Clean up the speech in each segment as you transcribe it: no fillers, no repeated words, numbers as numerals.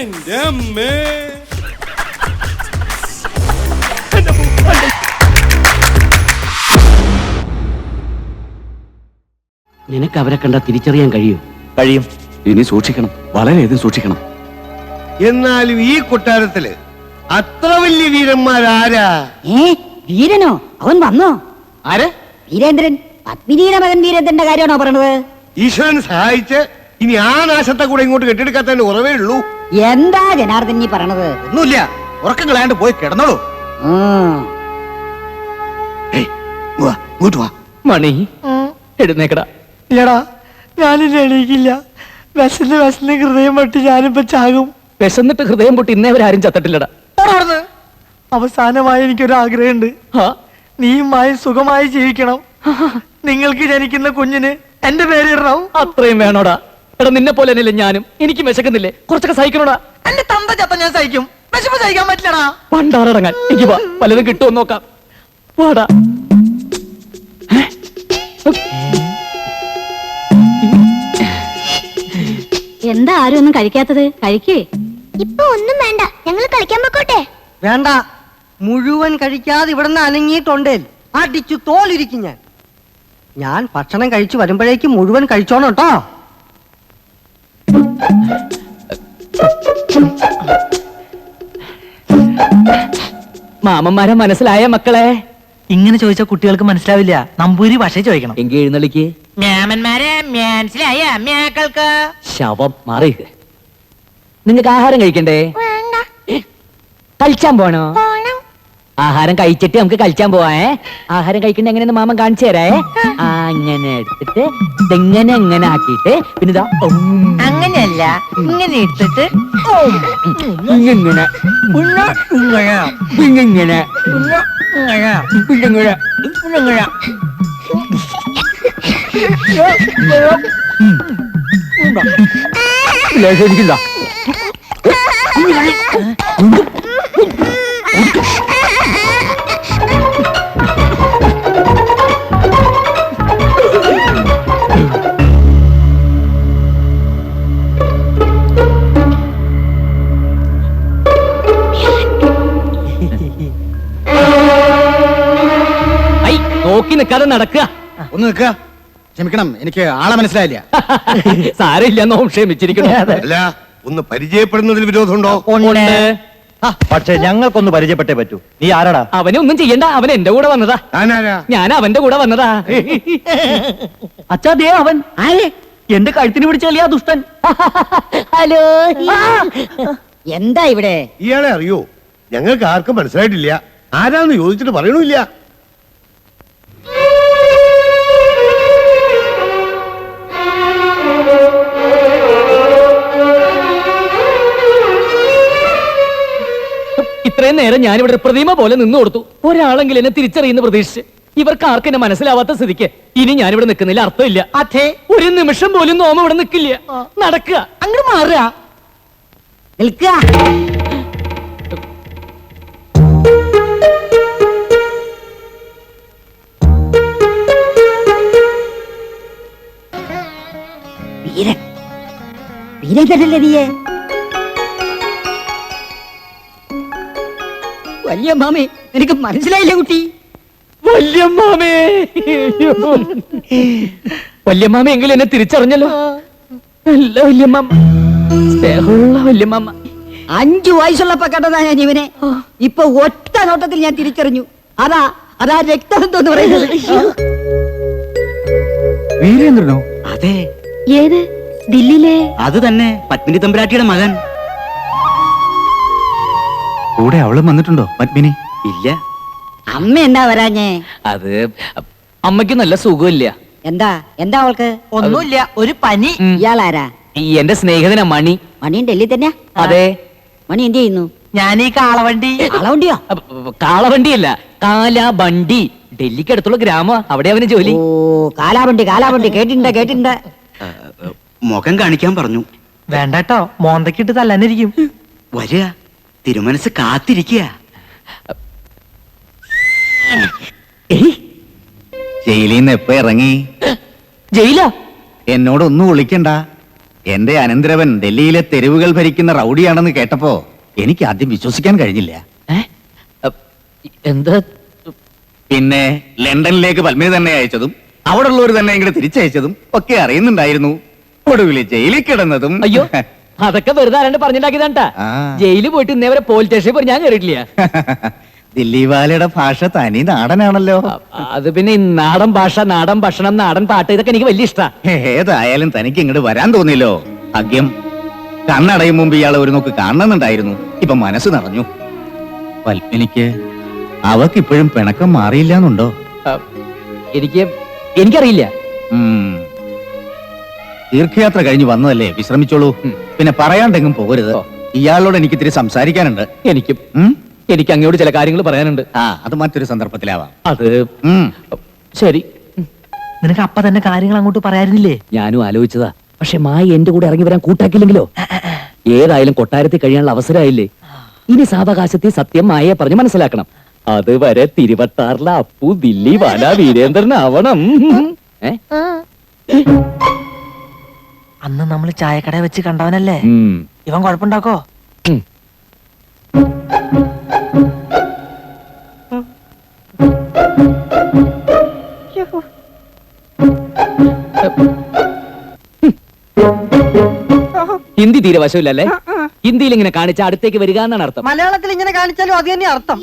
എന്റെ അമ്മേ. നിനക്ക് അവരെ കണ്ടാ തിരിച്ചറിയാൻ കഴിയും? കഴിയും. ഇനി സൂക്ഷിക്കണം, വളരെയധികം സൂക്ഷിക്കണം. എന്നാലും ഈ കൊട്ടാരത്തില് അത്ര വലിയ വീരന്മാരാരാ? വീരനോ? അവൻ വന്നോ? ആര്? വീരേന്ദ്രൻ. പത്മിനിയുടെ മകൻ വീരേന്ദ്രന്റെ കാര്യമാണോ പറഞ്ഞത്? ഈശ്വരൻ സഹായിച്ച് ഇനി ആ നാശത്തെ കൂടെ ഇങ്ങോട്ട് കെട്ടിയെടുക്കാത്തതിന്റെ കുറവേ ഉള്ളൂ. എന്താ ജനാർദ്ദൻ നീ പറയണത്? ഒന്നുമില്ല, ഉറക്കം കളയാണ്ട് പോയി കിടന്നോളൂ. മണി എഴുന്നേക്കടാ. ഇല്ലടാ, ഞാനില്ല, എണീക്കില്ല. വിശന്ന് ഹൃദയം പൊട്ടി ഞാനിപ്പോ ചാകും. വിശന്നിട്ട് ഹൃദയം പൊട്ടി ഇന്നേവരാരും ചത്തിട്ടില്ലടാ. അവസാനമായി എനിക്കൊരാഗ്രഹമുണ്ട്. നീയുമായി സുഖമായി ജീവിക്കണം. നിങ്ങൾക്ക് ജനിക്കുന്ന കുഞ്ഞിന് എന്റെ പേരിടണം. അത്രയും വേണോടാ? എടാ, നിന്നെ പോലെ തന്നെയല്ലേ ഞാനും. എനിക്ക് വിശക്കുന്നില്ലേ? കുറച്ചൊക്കെ സഹിക്കണോടാ. എന്റെ തന്ത ചത്ത ഞാൻ സഹിക്കും, വിശപ്പ് സഹിക്കാൻ പറ്റില്ലടാ. പണ്ടാറടങ്ങാൻ എനിക്ക് വാ, പലതും കിട്ടുമെന്ന് നോക്കാം. വാടാ. എന്താ ആരും ഒന്നും കഴിക്കാത്തത്? കഴിക്കേ. ഇപ്പൊ ഒന്നും വേണ്ട, ഞങ്ങൾ കളിക്കാൻ പോക്കോട്ടെ. വേണ്ട, മുഴുവൻ കഴിക്കാതെ ഇവിടുന്ന് അനങ്ങിയിട്ടുണ്ടേ അടിച്ചു തോലിരിക്കും ഞാൻ ഭക്ഷണം കഴിച്ചു വരുമ്പോഴേക്കും മുഴുവൻ കഴിച്ചോണം കേട്ടോ. മാമന്മാരെ മനസ്സിലായ മക്കളെ? ഇങ്ങനെ ചോദിച്ചാൽ കുട്ടികൾക്ക് മനസ്സിലാവില്ല, നമ്പൂരി ഭാഷ ചോദിക്കണം. എങ്കിൽ എഴുന്നള്ളിക്ക്. മാമന്മാരെ മനസ്സിലായ അമ്മയാക്കൾക്ക്. ശവം മാറി. നിങ്ങൾക്ക് ആഹാരം കഴിക്കണ്ടേ? വേണ്ട. കളിച്ചാൻ പോണോ? പോണം. ആഹാരം കഴിച്ചിട്ട് നമുക്ക് കളിച്ചാൻ പോവാ. ആഹാരം കഴിക്കണ്ട എങ്ങനെയെന്ന് മാമൻ കാണിച്ചു തരേ. അങ്ങനെ എടുത്തിട്ട് ഇതെങ്ങനെ എങ്ങനെ ആക്കിയിട്ട് പിന്നെ ഇതാ അങ്ങനെയല്ല, ഇങ്ങനെ എടുത്തിട്ട് ഇങ്ങനെ ഇങ്ങനെ ശരിക്കില്ല. നോക്കി നിൽക്കാതെ നടക്കുക. ഒന്ന് നിൽക്കുക. ക്ഷമിക്കണം, എനിക്ക് ആളെ മനസ്സിലായില്ല. സാരമില്ല, നോ ക്ഷമിച്ചിരിക്കണോ. അല്ല, ഒന്ന് പരിചയപ്പെടുന്നതിൽ വിരോധമുണ്ടോ? പക്ഷെ ഞങ്ങൾക്കൊന്ന് പരിചയപ്പെട്ടേ പറ്റൂ. നീ ആരാടാ? അവനെ ഒന്നും ചെയ്യണ്ട, അവൻ എന്റെ കൂടെ വന്നതാ. ഞാനാരാ? ഞാൻ അവന്റെ കൂടെ വന്നതാ. അച്ഛാ, ദേ അവൻ. എന്റെ കഴുത്തിന് പിടിച്ചല്ലേ ആ ദുഷ്ടൻ. ഹലോ. എന്താ ഇവിടെ? ഇയാളെ അറിയോ? ഞങ്ങൾക്ക് ആർക്കും മനസ്സിലായിട്ടില്ല. ആരാന്ന് ചോദിച്ചിട്ട് പറയണില്ല. ഇത്രയും നേരം ഞാനിവിടെ ഒരു പ്രതിമ പോലെ നിന്നു കൊടുത്തു. ഒരാളെങ്കിലും എന്നെ തിരിച്ചറിയുന്ന പ്രതീക്ഷിച്ച്. ഇവർക്ക് ആർക്കും എന്നെ മനസ്സിലാവാത്ത സ്ഥിതിക്ക് ഇനി ഞാനിവിടെ നിൽക്കുന്നില്ല, അർത്ഥമില്ല. അതെ, ഒരു നിമിഷം പോലും നോമ ഇവിടെ നിൽക്കില്ല. നടക്കുക, അങ്ങോട്ട് മാറുക. നിൽക്കുക. വീരൻ, വീരേന്ദ്രനല്ലേ നീയെ? വലിയ മാമി, എനിക്ക് മനസ്സിലായില്ല കുട്ടി. വല്യമ്മാമേ. വല്യമ്മാമ എങ്കിലും എന്നെ തിരിച്ചറിഞ്ഞല്ലോ. നല്ല വല്യമ്മാമ, സ്നേഹമുള്ള വല്യമ്മാമ. 5 വയസ്സുള്ളപ്പോ കണ്ടതാ ഞാൻ ഇവനെ. ഇപ്പൊ ഒറ്റ നോട്ടത്തിൽ ഞാൻ തിരിച്ചറിഞ്ഞു. അതാ രക്തബന്ധം എന്ന് പറയുന്നത്. വീരേന്ദ്രനോ? അതെ. ഏത്? ദില്ലിയിലെ? അത് തന്നെ, പത്മിനി തമ്പുരാട്ടിയുടെ മകൻ. കൂടെ അവളും വന്നിട്ടുണ്ടോ പത്മിനി? ഇല്ല. അമ്മ എന്നാ വരാഞ്ഞേ? അത് അമ്മയ്ക്ക് നല്ല സുഖമില്ല. എന്താ അവൾക്ക്? ഒന്നുമില്ല, ഒരു പനി. ഇയാളാരാ? എന്റെ സ്നേഹിതനാ മണി. മണിയും ഡൽഹി തന്നെയാ? അതെ. മണി എന്ത് ചെയ്യുന്നു? ഞാൻ ഈ കാളവണ്ടി. കാളവണ്ടിയോ? കാളവണ്ടിയല്ല, കാലാബണ്ടി. ഡൽഹിക്ക് അടുത്തുള്ള ഗ്രാമം, അവിടെ അവന് ജോലി. ഓ, കാലാബണ്ടി കേട്ടിട്ടുണ്ട്. മുഖം കാണിക്കാൻ പറഞ്ഞു. വേണ്ടട്ടോ, മോന്തക്കിട്ട് തല്ലാനിരിക്കും. വരിക, തിരുമനസ് കാത്തിരിക്കുക. ജയിലിൽ നിന്ന് എപ്പോ ഇറങ്ങി? ജയിലാ? എന്നോടൊന്നും വിളിക്കണ്ട. എന്റെ അനന്തരവൻ ഡൽഹിയിലെ തെരുവുകൾ ഭരിക്കുന്ന റൗഡിയാണെന്ന് കേട്ടപ്പോ എനിക്ക് ആദ്യം വിശ്വസിക്കാൻ കഴിഞ്ഞില്ല. എന്താ? പിന്നെ ലണ്ടനിലേക്ക് പത്മിനി തന്നെ അയച്ചതും അവിടെ ഉള്ളവർ തന്നെ ഇങ്ങോട്ട് തിരിച്ചയച്ചതും ഒക്കെ അറിയുന്നുണ്ടായിരുന്നു. ഒടുവിൽ ജയിലിൽ കിടന്നതും അയ്യോ, അതൊക്കെ വെറുതെ ആരാണ്ട് പറഞ്ഞിട്ടാക്കിയതാണ്ടാ. ആ. ജയിലിൽ പോയിട്ട് ഇന്നേവരെ പോലീസ് സ്റ്റേഷനിൽ പോയി ഞാൻ കയറിയിട്ടില്ല. ദില്ലി വാലയുടെ ഭാഷ തനി നാടനാണല്ലോ. അത് പിന്നെ ഈ നാടൻ ഭാഷ, നാടൻ ഭക്ഷണം, നാടൻ പാട്ട് ഇതൊക്കെ എനിക്ക് വലിയ ഇഷ്ടാ. ഏതായാലും തനിക്ക് ഇങ്ങോട്ട് വരാൻ തോന്നിയല്ലോ. ഭാഗ്യം. കണ്ണടയും മുമ്പ് ഇയാളെ ഒരു നോക്ക് കാണണമെന്നുണ്ടായിരുന്നു. ഇപ്പൊ മനസ്സ് നിറഞ്ഞു. പത്മിനിക്ക് അവക്കിപ്പോഴും പിണക്കം മാറിയില്ലാന്നുണ്ടോ? എനിക്കറിയില്ല. തീർത്ഥയാത്ര കഴിഞ്ഞ് വന്നതല്ലേ, വിശ്രമിച്ചോളൂ. പിന്നെ പറയാണ്ടെങ്കും പോകരുത്. ഇയാളോട് എനിക്ക് ഇത്തിരി സംസാരിക്കാനുണ്ട്. എനിക്ക് അങ്ങോട്ട് ചില കാര്യങ്ങൾ പറയാനുണ്ട്. അത് മറ്റൊരു സന്ദർഭത്തിലാവാം. അത് ശരി. നിനക്ക് അപ്പ തന്നെ കാര്യങ്ങൾ അങ്ങോട്ട് പറയാനില്ലേ? ഞാനും ആലോചിച്ചതാ. പക്ഷെ മായി എന്റെ കൂടെ ഇറങ്ങി വരാൻ കൂട്ടാക്കില്ലെങ്കിലോ? ഏതായാലും കൊട്ടാരത്തിൽ കഴിയാനുള്ള അവസരമായില്ലേ. ഇനി സാവകാശത്തിൽ സത്യം മായയെ പറഞ്ഞ് മനസ്സിലാക്കണം. അതുവരെ തിരുവട്ടാറിലെ അപ്പു ദില്ലി വാല വീരേന്ദ്രനാവണം. അന്ന് നമ്മൾ ചായക്കട വെച്ച് കണ്ടവനല്ലേ ഇവൻ? കുഴപ്പമുണ്ടാക്കോ? ഹിന്ദി തീരെ വശമില്ലല്ലേ? ഹിന്ദിയിൽ ഇങ്ങനെ കാണിച്ച അടുത്തേക്ക് വരിക എന്നാണ് അർത്ഥം. മലയാളത്തിൽ ഇങ്ങനെ കാണിച്ചാലും അത് തന്നെ അർത്ഥം.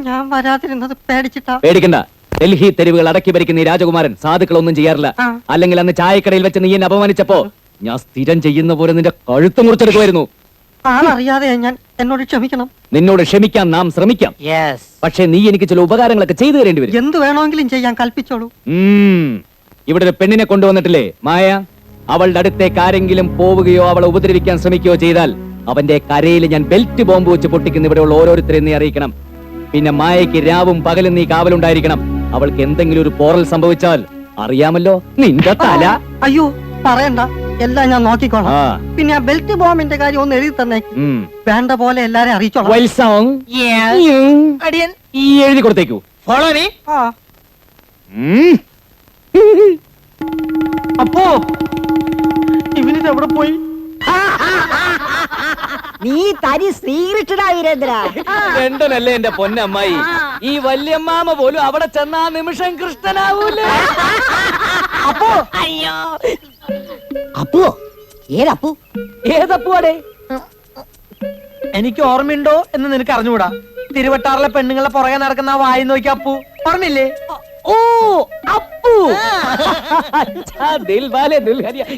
ഞാൻ വരാതിരുന്നത് പേടിച്ചിട്ടാ. പേടിക്കണ്ട. ഡൽഹി തെരുവുകൾ അടക്കി ഭരിക്കുന്ന ഈ രാജകുമാരൻ സാധുക്കളൊന്നും ചെയ്യാറില്ല. അല്ലെങ്കിൽ അന്ന് ചായക്കടയിൽ വെച്ച് നീ എന്നെ അപമാനിച്ചപ്പോ ഞാൻ സ്ഥിരം ചെയ്യുന്ന പോലെ നിന്റെ കഴുത്ത് മുറിച്ചെടുക്കുമായിരുന്നു. ആളറിയാതെ ഞാൻ എന്നോട് ക്ഷമിക്കണം. നിന്നോട് ക്ഷമിക്കാൻ നാം ശ്രമിക്കാം. പക്ഷെ നീ എനിക്ക് ചില ഉപകാരങ്ങളൊക്കെ ചെയ്തു തരേണ്ടി വരും. എന്ത് വേണമെങ്കിലും ചെയ്യാൻ കൽപ്പിച്ചോളൂ. ഇവിടെ ഒരു പെണ്ണിനെ കൊണ്ടുവന്നിട്ടില്ലേ മായ? അവളുടെ അടുത്തേക്ക് ആരെങ്കിലും പോവുകയോ അവളെ ഉപദ്രവിക്കാൻ ശ്രമിക്കുകയോ ചെയ്താൽ അവന്റെ കരയിൽ ഞാൻ ബെൽറ്റ് ബോംബ് വെച്ച് പൊട്ടിക്കുന്ന ഇവിടെയുള്ള ഓരോരുത്തരെയും നീ അറിയിക്കണം. പിന്നെ മായയ്ക്ക് രാവും പകലും നീ കാവലുണ്ടായിരിക്കണം. അവൾക്ക് എന്തെങ്കിലും ഒരു പോറൽ സംഭവിച്ചാൽ അറിയാമല്ലോ, നിന്റെ തല. അയ്യോ പറയണ്ട, എല്ലാം ഞാൻ നോക്കിക്കോളാം. പിന്നെ ആ ബെൽറ്റ് ബോംബിന്റെ കാര്യം ഒന്ന് എഴുതി തന്നെ. വേണ്ട പോലെ എല്ലാരെയും അറിയിച്ചോളാം. എഴുതി കൊടുത്തേക്കൂ. Follow me. അപ്പോ ഇവനിത് എവിടെ പോയി? നീ തനി ശ്രീകൃഷ്ണനാ വീരേന്ദ്ര. രണ്ടനല്ലേ എന്റെ പൊന്നമ്മായി. ഈ വല്യമ്മാമ പോലും അവിടെ ചെന്നാ നിമിഷം കൃഷ്ണനാവൂലേ? അപ്പോ അയ്യോ, അപ്പോ ഏതപ്പു? ഏതപ്പുവാടേ? എനിക്ക് ഓർമ്മയുണ്ടോ എന്ന് നിനക്ക് അറിഞ്ഞുകൂടാ. തിരുവട്ടാറിലെ പെണ്ണുങ്ങളെ പുറകെ നടക്കുന്ന ആ വായി നോക്കി അപ്പു. ഓർമ്മയില്ലേ? ഓ അപ്പു.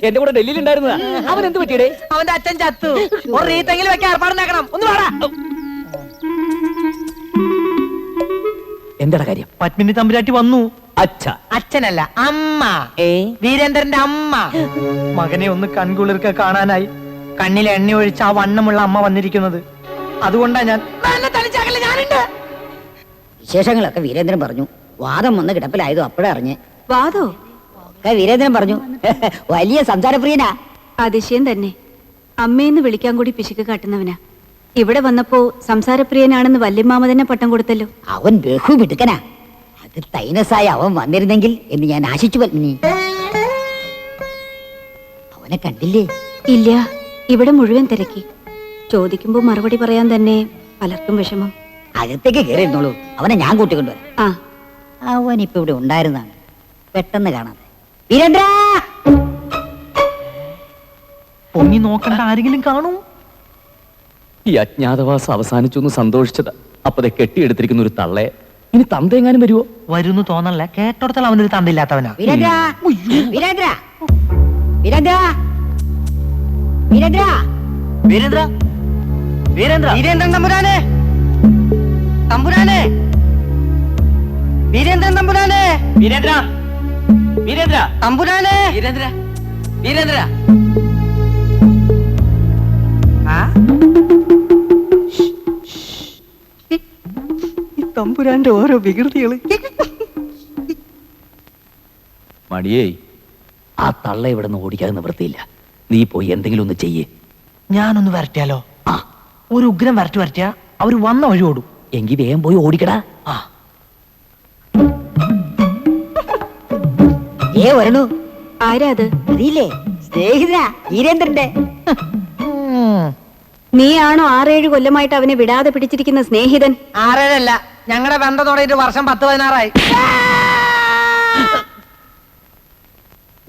എന്റെ കൂടെ ഡൽഹിയിൽ ഉണ്ടായിരുന്നതാ. അവൻ എന്ത് പറ്റിയടേ? അവന്റെ അച്ഛൻ ചത്തു. ഒരു റീത്തെങ്കിലും വെക്കാൻ ഏർപ്പാടുണ്ടാക്കണം. ഒന്ന് വേടാ. എന്താ കാര്യം? പത്മിനി തമ്പുരാട്ടി വന്നു. അച്ഛനല്ല, അമ്മ. വീരേന്ദ്രന്റെ അമ്മ. മകനെ ഒന്ന് കൺകുളിർക്കെ കാണാനായി കണ്ണിൽ എണ്ണ ഒഴിച്ച് ആ വണ്ണമുള്ള അമ്മ വന്നിരിക്കുന്നത്. അതുകൊണ്ടാ ഞാൻ വിശേഷങ്ങളൊക്കെ വീരേന്ദ്രൻ പറഞ്ഞു. വാദം വന്ന് കിടപ്പിലായതോ അപ്പോഴേ അറിഞ്ഞ്. വാദോ? വീരേന്ദ്രൻ പറഞ്ഞു. വലിയ സംസാരപ്രിയനാ. അതിശയം തന്നെ. അമ്മയെന്ന് വിളിക്കാൻ കൂടി പിശുക്ക് കാട്ടുന്നവനാ. ഇവിടെ വന്നപ്പോ സംസാരപ്രിയനാണെന്ന് വല്യമ്മാമ തന്നെ പട്ടം കൊടുത്തല്ലോ. അവൻ ബഹു മിടുക്കനാ. അത് തൈനസായി അവൻ വന്നിരുന്നെങ്കിൽ എന്ന് ഞാൻ ആശിച്ചു. പത്മിനി അവനെ കണ്ടില്ലേ? ഇല്ല, ഇവിടെ മുഴുവൻ തിരക്കി. ചോദിക്കുമ്പോ മറുപടി പറയാൻ തന്നെ പലർക്കും വിഷമം. അകത്തേക്ക് കയറിയിരുന്നോളൂ, അവനെ ഞാൻ കൂട്ടിക്കൊണ്ടുവരാം. ആ, അവൻ ഇപ്പൊ ഇവിടെ ഉണ്ടായിരുന്നാണ്, പെട്ടെന്ന് കാണാതെ. വീരേന്ദ്ര, പൊങ്ങി നോക്കണ്ട ആരെങ്കിലും കാണൂ. ഈ അജ്ഞാതവാസം അവസാനിച്ചു എന്ന് സന്തോഷിച്ചതാ. അപ്പതെ കെട്ടിയെടുത്തിരിക്കുന്ന ഒരു തള്ളയെ ഇനി തന്തെങ്ങാനും വരുവോ? വരുന്നു തോന്നല്ല. കേട്ടോടത്തോളം അവനൊരു തന്തയില്ലാത്തവനാ. വീരേന്ദ്ര, വീരേന്ദ്ര, വീരേന്ദ്ര, വീരേന്ദ്ര, വീരേന്ദ്ര, വീരേന്ദ്ര, വീരേന്ദ്രൻ തമ്പുരാനെ, തമ്പുരാനെ, വീരേന്ദ്രൻ തമ്പുരാനെ, വീരേന്ദ്ര, വീരേന്ദ്ര, തമ്പുരാനെ, വീരേന്ദ്ര, വീരേന്ദ്ര. ഈ തമ്പുരാന്റെ ഓരോ വികൃതികള്. മടിയേ, ആ തള്ള ഇവിടെ നിന്ന് ഓടിക്കാതെ നിവൃത്തിയില്ല. നീ പോയി എന്തെങ്കിലും ഒന്ന് ചെയ്യേ. ഞാനൊന്ന് വരട്ടിയാലോ? ഒരു ഉഗ്രം വരട്ടിയാ അവര് വന്ന വഴി ഓടും. എങ്കി വേഗം പോയി ഓടിക്കടാ. വരണു. ആരാ അത്? അറിയില്ലേ? സ്നേഹിതനാ വീരേന്ദ്രന്റെ. നീയാണോ 6-7 കൊല്ലമായിട്ട് അവനെ വിടാതെ പിടിച്ചിരിക്കുന്ന സ്നേഹിതൻ? 6-7 ഞങ്ങളുടെ ബന്ധം തുടങ്ങിയിട്ട് വർഷം 10-16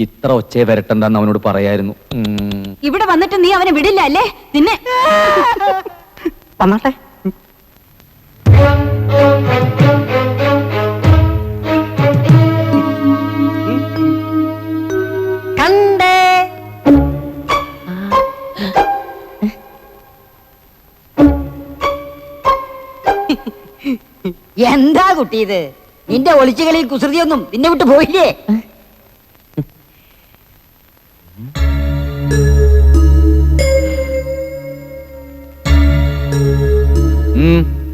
ഇത്ര ഒച്ചയെ വരട്ടെന്താന്ന് അവനോട് പറയായിരുന്നു. ഇവിടെ വന്നിട്ട് നീ അവനെ വിടില്ല അല്ലേ? നിന്നെ വന്നാട്ടെ. കണ്ടേ എന്താ കുട്ടി ഇത്? നിന്റെ ഒളിച്ചുകളിൽ കുസൃതിയൊന്നും നിന്നെ വിട്ട് പോയില്ലേ?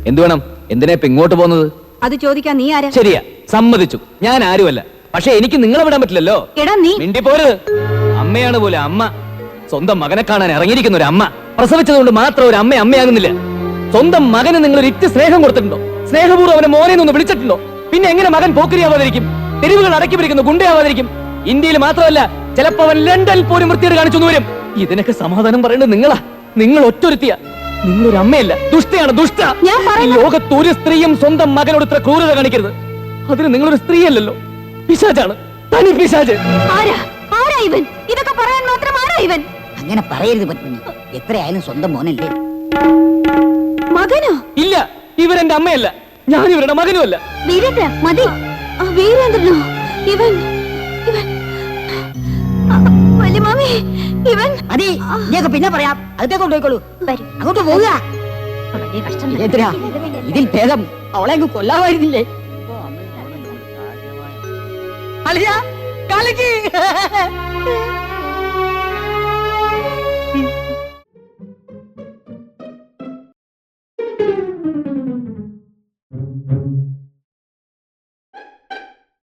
എന്തു വേണം? എന്തിനാ ഇപ്പൊ ഇങ്ങോട്ട് പോകുന്നത്? അത് ചോദിക്കാൻ നീ ആരാ? ശരിയാ, സമ്മതിച്ചു, ഞാൻ ആരുമല്ല. പക്ഷെ എനിക്ക് നിങ്ങളെ വിടാൻ പറ്റില്ലല്ലോ. എടാ നീ മിണ്ടി പോരുത്. അമ്മയാണ് പോലെ അമ്മ. സ്വന്തം മകനെ കാണാൻ ഇറങ്ങിയിരിക്കുന്ന ഒരു അമ്മ പ്രസവിച്ചതുകൊണ്ട് മാത്രം ഒരു അമ്മ അമ്മയാകുന്നില്ല. സ്വന്തം മകന് നിങ്ങൾ ഒരു ഇറ്റ് സ്നേഹം കൊടുത്തിട്ടുണ്ടോ? സ്നേഹപൂർവ്വം അവനെ മോനെ ഒന്ന് വിളിച്ചിട്ടുണ്ടോ? പിന്നെ എങ്ങനെ മകൻ പോക്കരിയാവാതിരിക്കും? തെരുവുകൾ അടക്കി പിടിക്കുന്ന ഗുണ്ടയാവാതിരിക്കും? ഇന്ത്യയിൽ മാത്രമല്ല, ചിലപ്പോ അവൻ ലണ്ടനിൽ പോലും വൃത്തിയോട് കാണിച്ചു വരും. ഇതിനൊക്കെ സമാധാനം പറയേണ്ടത് നിങ്ങളാ. നിങ്ങൾ ഒറ്റൊരുത്തിയ. നിങ്ങളൊരു അമ്മയല്ല, ദുഷ്ടയാണ്, ദുഷ്ട. ഈ ലോകത്ത് ഒരു സ്ത്രീയും സ്വന്തം മകനോട് ഇത്ര ക്രൂരത കാണിക്കരുത്. അതിന് നിങ്ങളൊരു സ്ത്രീയല്ലല്ലോ, പിശാചാണ്, തനി പിശാച്. ആരാ ഇവൻ? ഇതൊക്കെ പറയാൻ മാത്രം ആരാ ഇവൻ? അങ്ങനെ പറയരുത് പത്മിനി. എത്രയായാലും സ്വന്തം മോനല്ലേ. മകനോ? ഇല്ല, ഇവരെന്റെ അമ്മയല്ല, ഞാൻ ഇവരുടെ മകനുമല്ല. വീരേന്ദ്ര മതി. വീരേന്ദ്രനോ? ഇവൻ വല്യമാമി, ഇവൻ മതി. നീയൊക്കെ പിന്നെ പറയാം. അകത്തേക്ക് കൊണ്ടുപോയിക്കോളൂ. അങ്ങോട്ട് പോവുക. വീരേന്ദ്ര, ഇതിൽ ഭേദം അവളെ അങ്ങ് കൊല്ലാമായിരുന്നില്ലേ? അളിയാ കളിക്ക്